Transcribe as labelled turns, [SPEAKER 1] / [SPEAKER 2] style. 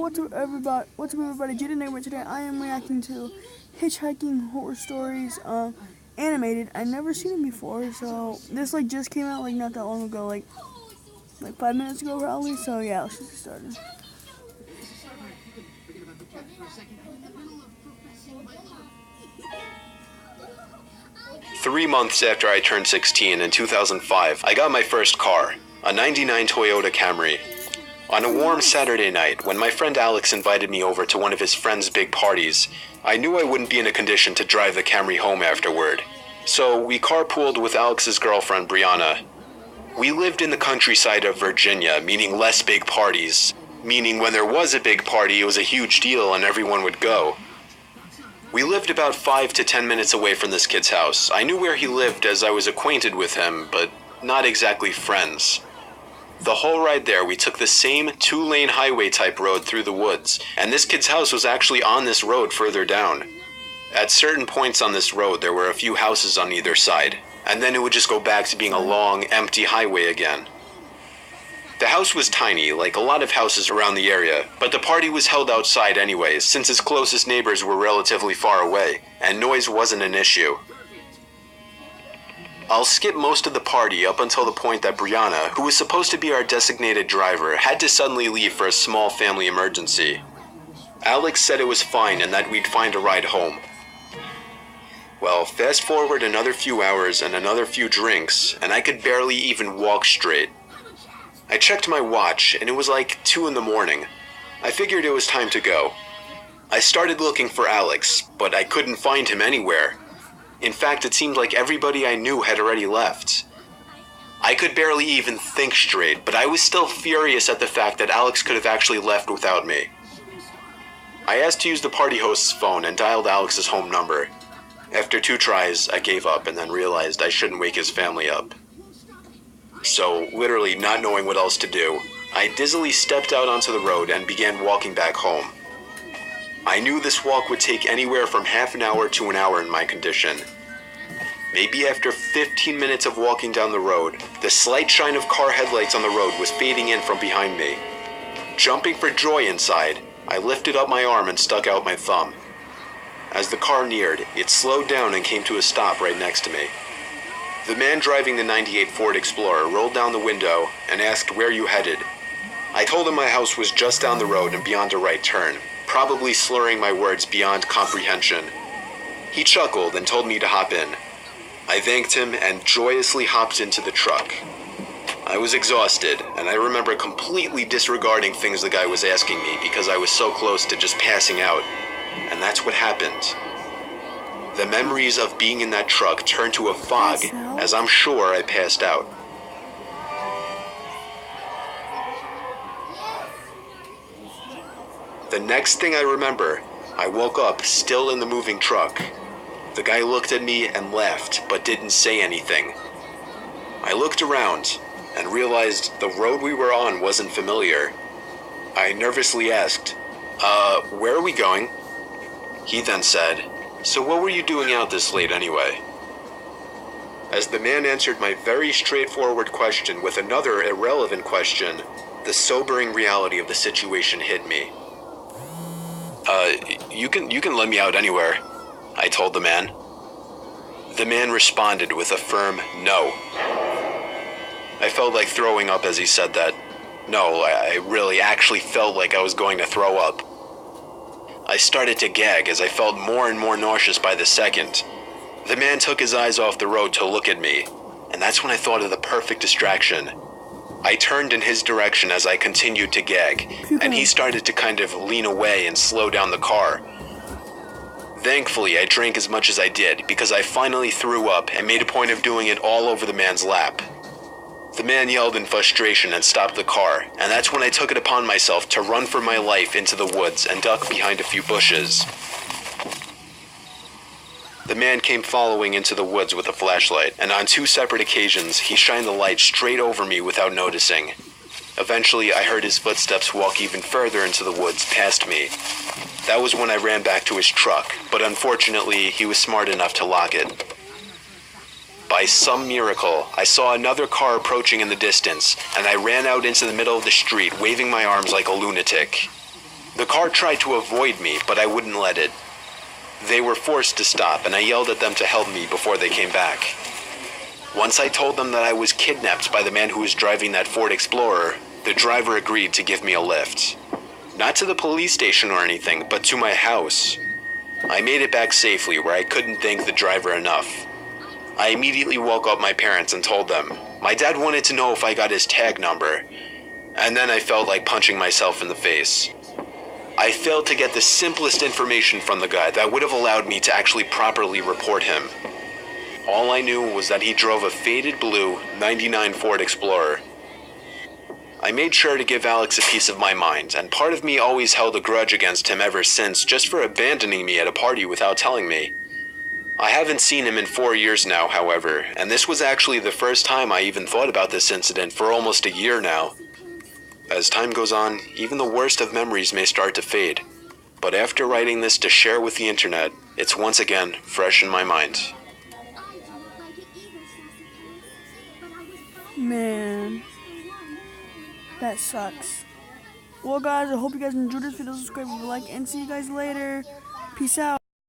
[SPEAKER 1] what's up everybody, Jaden Neighbor. Today I am reacting to Hitchhiking horror stories, animated. I've never seen it before, so this just came out not that long ago, like 5 minutes ago probably, so yeah, let's just get started.
[SPEAKER 2] Three months after I turned 16 in 2005, I got my first car, a '99 Toyota Camry. On a warm Saturday night, when my friend Alex invited me over to one of his friend's big parties, I knew I wouldn't be in a condition to drive the Camry home afterward. So we carpooled with Alex's girlfriend, Brianna. We lived in the countryside of Virginia, meaning less big parties. Meaning when there was a big party, it was a huge deal and everyone would go. We lived about 5 to 10 minutes away from this kid's house. I knew where he lived as I was acquainted with him, but not exactly friends. The whole ride there, we took the same 2-lane highway type road through the woods, and this kid's house was actually on this road further down. At certain points on this road, there were a few houses on either side, and then it would just go back to being a long, empty highway again. The house was tiny, like a lot of houses around the area, but the party was held outside anyways, since its closest neighbors were relatively far away, and noise wasn't an issue. I'll skip most of the party up until the point that Brianna, who was supposed to be our designated driver, had to suddenly leave for a small family emergency. Alex said it was fine and that we'd find a ride home. Well, fast forward another few hours and another few drinks, and I could barely even walk straight. I checked my watch, and it was like 2 in the morning. I figured it was time to go. I started looking for Alex, but I couldn't find him anywhere. In fact, it seemed like everybody I knew had already left. I could barely even think straight, but I was still furious at the fact that Alex could have actually left without me. I asked to use the party host's phone and dialed Alex's home number. After 2 tries, I gave up and then realized I shouldn't wake his family up. So, literally not knowing what else to do, I dizzily stepped out onto the road and began walking back home. I knew this walk would take anywhere from half an hour to an hour in my condition. Maybe after 15 minutes of walking down the road, the slight shine of car headlights on the road was fading in from behind me. Jumping for joy inside, I lifted up my arm and stuck out my thumb. As the car neared, it slowed down and came to a stop right next to me. The man driving the '98 Ford Explorer rolled down the window and asked where you headed. I told him my house was just down the road and beyond a right turn, probably slurring my words beyond comprehension. He chuckled and told me to hop in. I thanked him and joyously hopped into the truck. I was exhausted, and I remember completely disregarding things the guy was asking me because I was so close to just passing out. And that's what happened. The memories of being in that truck turned to a fog, as I'm sure I passed out. The next thing I remember, I woke up still in the moving truck. The guy looked at me and laughed, but didn't say anything. I looked around and realized the road we were on wasn't familiar. I nervously asked, where are we going? He then said, so what were you doing out this late anyway? As the man answered my very straightforward question with another irrelevant question, the sobering reality of the situation hit me. You can let me out anywhere, I told the man. The man responded with a firm no. I felt like throwing up as he said that. No, I really actually felt like I was going to throw up. I started to gag as I felt more and more nauseous by the second. The man took his eyes off the road to look at me, and that's when I thought of the perfect distraction. I turned in his direction as I continued to gag, and he started to kind of lean away and slow down the car. Thankfully, I drank as much as I did because I finally threw up and made a point of doing it all over the man's lap. The man yelled in frustration and stopped the car, and that's when I took it upon myself to run for my life into the woods and duck behind a few bushes. The man came following into the woods with a flashlight, and on 2 separate occasions, he shined the light straight over me without noticing. Eventually, I heard his footsteps walk even further into the woods past me. That was when I ran back to his truck, but unfortunately, he was smart enough to lock it. By some miracle, I saw another car approaching in the distance, and I ran out into the middle of the street, waving my arms like a lunatic. The car tried to avoid me, but I wouldn't let it. They were forced to stop, and I yelled at them to help me before they came back. Once I told them that I was kidnapped by the man who was driving that Ford Explorer, the driver agreed to give me a lift. Not to the police station or anything, but to my house. I made it back safely, where I couldn't thank the driver enough. I immediately woke up my parents and told them. My dad wanted to know if I got his tag number, and then I felt like punching myself in the face. I failed to get the simplest information from the guy that would have allowed me to actually properly report him. All I knew was that he drove a faded blue '99 Ford Explorer. I made sure to give Alex a piece of my mind, and part of me always held a grudge against him ever since, just for abandoning me at a party without telling me. I haven't seen him in 4 years now, however, and this was actually the first time I even thought about this incident for almost a year now. As time goes on, even the worst of memories may start to fade, but after writing this to share with the internet, it's once again fresh in my mind.
[SPEAKER 1] Man, that sucks. Well guys, I hope you guys enjoyed this video. Subscribe if you like, and see you guys later. Peace out.